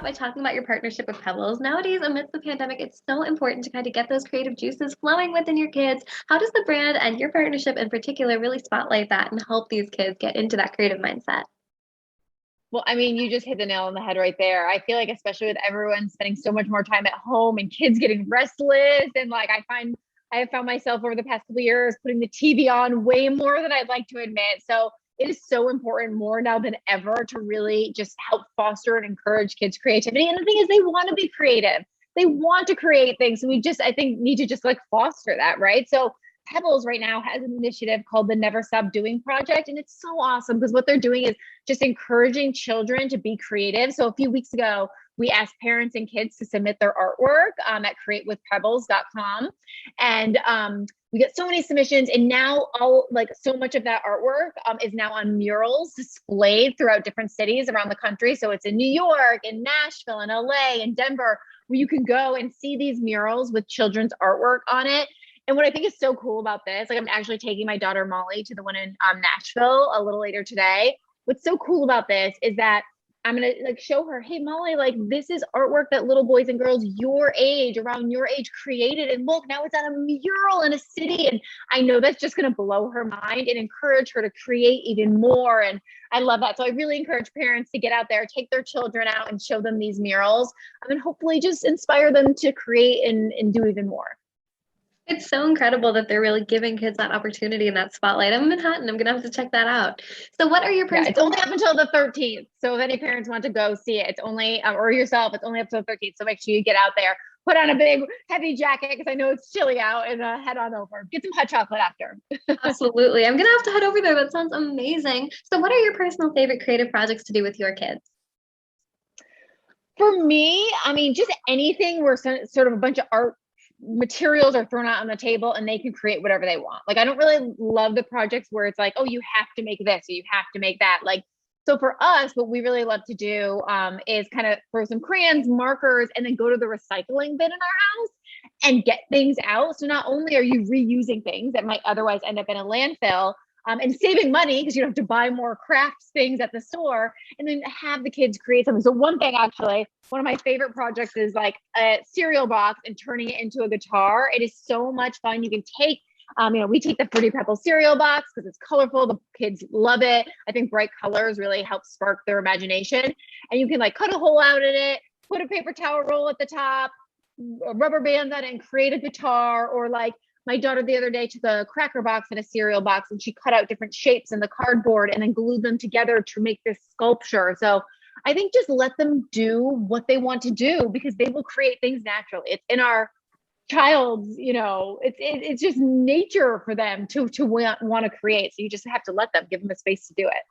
by talking about your partnership with Pebbles. Nowadays, amidst the pandemic, it's so important to kind of get those creative juices flowing within your kids. How does the brand and your partnership in particular really spotlight that and help these kids get into that creative mindset? Well, I mean, you just hit the nail on the head right there. I feel like, especially with everyone spending so much more time at home and kids getting restless, and like I have found myself over the past couple of years putting the TV on way more than I'd like to admit. So it is so important more now than ever to really just help foster and encourage kids' creativity. And the thing is, they want to be creative. They want to create things. So we just, I think, need to just like foster that, right? So Pebbles right now has an initiative called the Never Stop Doing Project. And it's so awesome because what they're doing is just encouraging children to be creative. So a few weeks ago, we asked parents and kids to submit their artwork at createwithpebbles.com. And we got so many submissions. And now so much of that artwork is now on murals displayed throughout different cities around the country. So it's in New York, in Nashville, in LA, in Denver, where you can go and see these murals with children's artwork on it. And what I think is so cool about this, like I'm actually taking my daughter Molly to the one in Nashville a little later today. What's so cool about this is that I'm going to like show her, hey, Molly, like this is artwork that little boys and girls your age, around your age created. And look, now it's on a mural in a city. And I know that's just going to blow her mind and encourage her to create even more. And I love that. So I really encourage parents to get out there, take their children out and show them these murals, and hopefully just inspire them to create and do even more. It's so incredible that they're really giving kids that opportunity and that spotlight. I'm in Manhattan. I'm gonna have to check that out. So, what are your Yeah, personal? it's only up until the 13th. So if any parents want to go see it, it's only, or yourself, it's only up to the 13th. So make sure you get out there, put on a big heavy jacket because I know it's chilly out, and head on over. Get some hot chocolate after. Absolutely. I'm gonna have to head over there. That sounds amazing. So, what are your personal favorite creative projects to do with your kids? For me, I mean, just anything where sort of a bunch of art materials are thrown out on the table and they can create whatever they want. Like, I don't really love the projects where it's like, oh, you have to make this or you have to make that. Like, so for us, what we really love to do is kind of throw some crayons, markers, and then go to the recycling bin in our house and get things out. So not only are you reusing things that might otherwise end up in a landfill, and saving money because you don't have to buy more crafts things at the store, and then have the kids create something. So one thing, actually, one of my favorite projects is like a cereal box and turning it into a guitar. It is so much fun. You can take, we take the Fruity Pebbles cereal box because it's colorful. The kids love it. I think bright colors really help spark their imagination. And you can like cut a hole out in it, put a paper towel roll at the top, a rubber band on it, and create a guitar. Or like, my daughter the other day took a cracker box and a cereal box and she cut out different shapes in the cardboard and then glued them together to make this sculpture. So I think just let them do what they want to do because they will create things naturally. It's in our child's, it's just nature for them to want to create. So you just have to let them, give them a space to do it.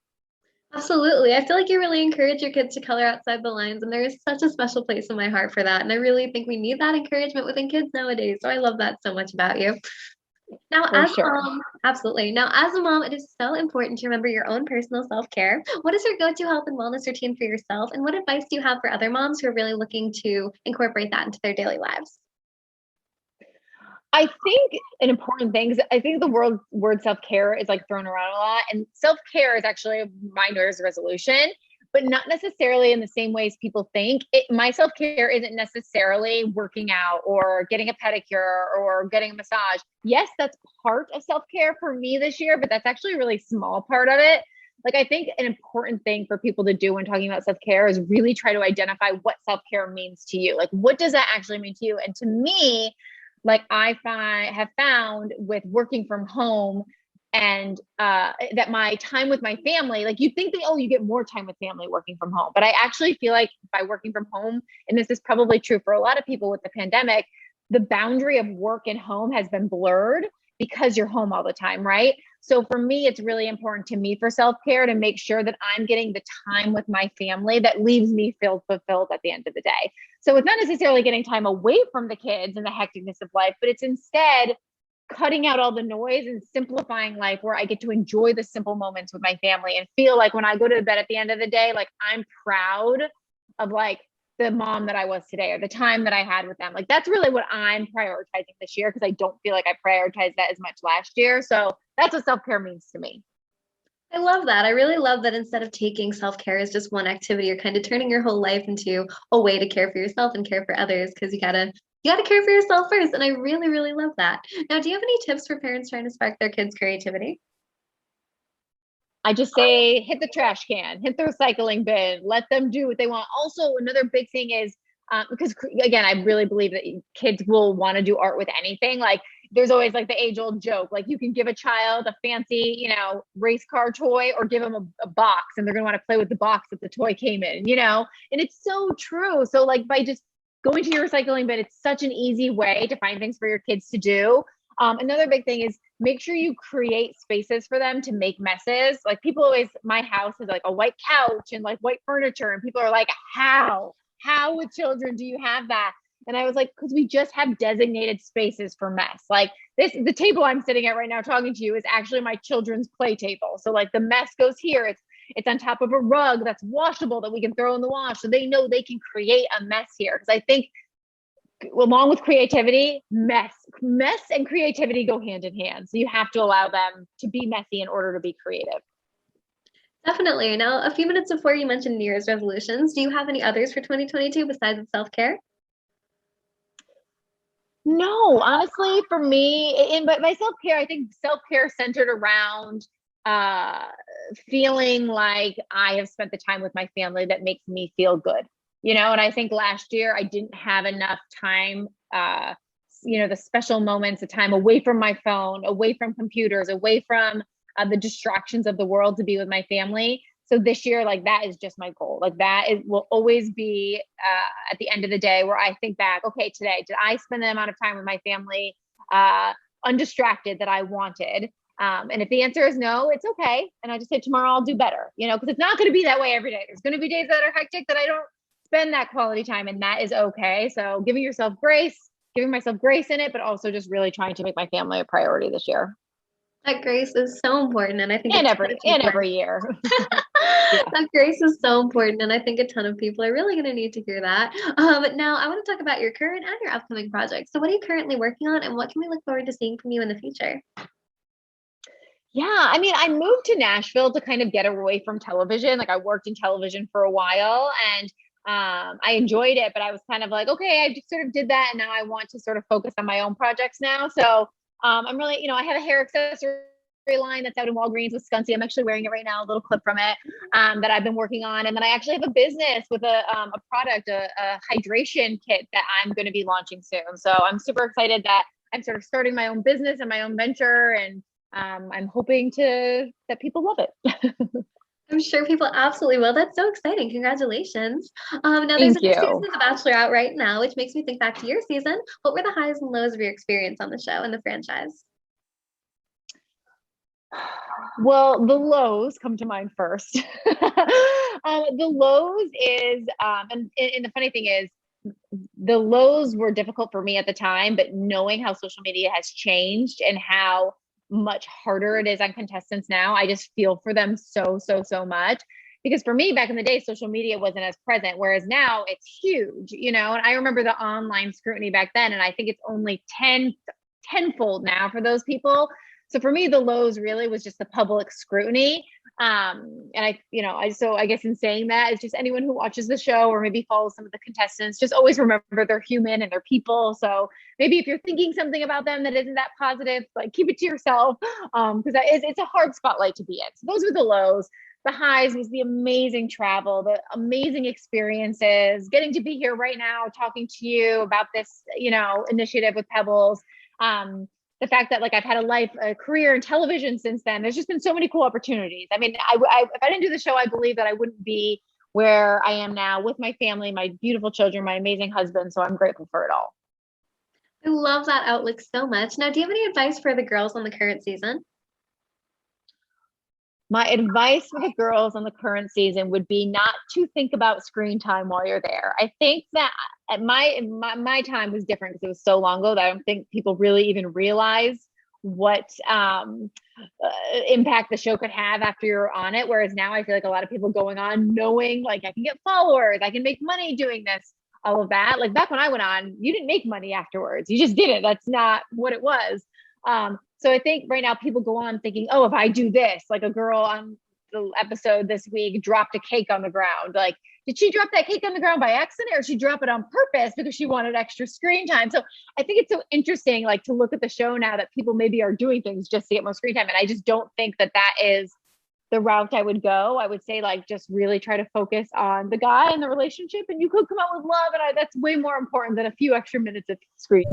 Absolutely. I feel like you really encourage your kids to color outside the lines, and there is such a special place in my heart for that. And I really think we need that encouragement within kids nowadays. So I love that so much about you. Now, For as a sure. mom, absolutely. Now, as a mom, it is so important to remember your own personal self-care. What is your go-to health and wellness routine for yourself? And what advice do you have for other moms who are really looking to incorporate that into their daily lives? I think an important thing is I think the word self-care is like thrown around a lot. And self-care is actually my New Year's resolution, but not necessarily in the same ways people think. My self-care isn't necessarily working out or getting a pedicure or getting a massage. Yes, that's part of self-care for me this year, but that's actually a really small part of it. Like, I think an important thing for people to do when talking about self-care is really try to identify what self-care means to you. Like, what does that actually mean to you? And to me, like have found with working from home and that my time with my family, like you think that, oh, you get more time with family working from home. But I actually feel like by working from home, and this is probably true for a lot of people with the pandemic, the boundary of work and home has been blurred because you're home all the time, right? So for me, it's really important to me for self-care to make sure that I'm getting the time with my family that leaves me feel fulfilled at the end of the day. So it's not necessarily getting time away from the kids and the hecticness of life, but it's instead cutting out all the noise and simplifying life where I get to enjoy the simple moments with my family and feel like when I go to bed at the end of the day, like I'm proud of like the mom that I was today or the time that I had with them. Like that's really what I'm prioritizing this year because I don't feel like I prioritized that as much last year. So that's what self-care means to me. I love that. I really love that instead of taking self-care as just one activity, you're kind of turning your whole life into a way to care for yourself and care for others because you gotta care for yourself first. And I really, really love that. Now, do you have any tips for parents trying to spark their kids' creativity? I just say hit the trash can, hit the recycling bin, let them do what they want. Also, another big thing is because again, I really believe that kids will want to do art with anything. Like there's always like the age old joke, like you can give a child a fancy, race car toy or give them a box and they're going to want to play with the box that the toy came in. And it's so true. So like by just going to your recycling bin, it's such an easy way to find things for your kids to do. Another big thing is make sure you create spaces for them to make messes. Like people always, my house is like a white couch and like white furniture, and people are like, how with children do you have that? And I was like, because we just have designated spaces for mess. Like the table I'm sitting at right now talking to you is actually my children's play table. So like the mess goes here. It's on top of a rug that's washable that we can throw in the wash. So they know they can create a mess here. Because I think along with creativity, mess and creativity go hand in hand. So you have to allow them to be messy in order to be creative. Definitely. Now, a few minutes before you mentioned New Year's resolutions, do you have any others for 2022 besides self-care? No, honestly, for me, but my self care, I think self care centered around uh, feeling like I have spent the time with my family that makes me feel good. And I think last year I didn't have enough time, the special moments of time away from my phone, away from computers, away from the distractions of the world to be with my family. So this year, like that is just my goal. Like will always be at the end of the day where I think back, okay, today, did I spend the amount of time with my family undistracted that I wanted? And if the answer is no, it's okay. And I just say tomorrow I'll do better, because it's not going to be that way every day. There's going to be days that are hectic that I don't spend that quality time, and that is okay. So giving myself grace in it, but also just really trying to make my family a priority this year That grace is so important, and I think a and ton every of and people are every year. Yeah. that grace is so important, and I think a ton of people are really going to need to hear that. Now, I want to talk about your current and your upcoming projects. So, what are you currently working on, and what can we look forward to seeing from you in the future? Yeah, I mean, I moved to Nashville to kind of get away from television. Like I worked in television for a while and I enjoyed it, but I was kind of like, okay, I just sort of did that and now I want to sort of focus on my own projects now. So I'm really, I have a hair accessory line that's out in Walgreens, Wisconsin. I'm actually wearing it right now, a little clip from it that I've been working on. And then I actually have a business with a product, a hydration kit that I'm going to be launching soon. So I'm super excited that I'm sort of starting my own business and my own venture, and I'm hoping that people love it. I'm sure people absolutely will. That's so exciting. Congratulations. Now, there's a Thank new season you. of The Bachelor out right now, which makes me think back to your season. What were the highs and lows of your experience on the show and the franchise? Well, the lows come to mind first. The lows is, and the funny thing is, the lows were difficult for me at the time, but knowing how social media has changed and how much harder it is on contestants now, I just feel for them so, so, so much. Because for me, back in the day, social media wasn't as present, whereas now it's huge. And I remember the online scrutiny back then, and I think it's only tenfold now for those people. So for me, the lows really was just the public scrutiny. And I guess in saying that, it's just anyone who watches the show or maybe follows some of the contestants, just always remember they're human and they're people. So maybe if you're thinking something about them that isn't that positive, like keep it to yourself. Because it's a hard spotlight to be in. So those were the lows. The highs was the amazing travel, the amazing experiences, getting to be here right now, talking to you about this, initiative with Pebbles. The fact that like I've had a career in television since then. There's just been so many cool opportunities. I mean, if I didn't do the show, I believe that I wouldn't be where I am now with my family, my beautiful children, my amazing husband. So I'm grateful for it all. I love that outlook so much. Now, do you have any advice for the girls on the current season? My advice for the girls on the current season would be not to think about screen time while you're there. I think that at my time was different because it was so long ago that I don't think people really even realize what impact the show could have after you're on it. Whereas now I feel like a lot of people going on knowing like I can get followers, I can make money doing this, all of that. Like back when I went on, you didn't make money afterwards. You just did it. That's not what it was. So I think right now people go on thinking, oh, if I do this, like a girl on the episode this week dropped a cake on the ground. Like, did she drop that cake on the ground by accident, or did she drop it on purpose because she wanted extra screen time? So I think it's so interesting, like, to look at the show now that people maybe are doing things just to get more screen time. And I just don't think that that is the route I would go. I would say, like, just really try to focus on the guy and the relationship, and you could come out with love. And that's way more important than a few extra minutes of screen.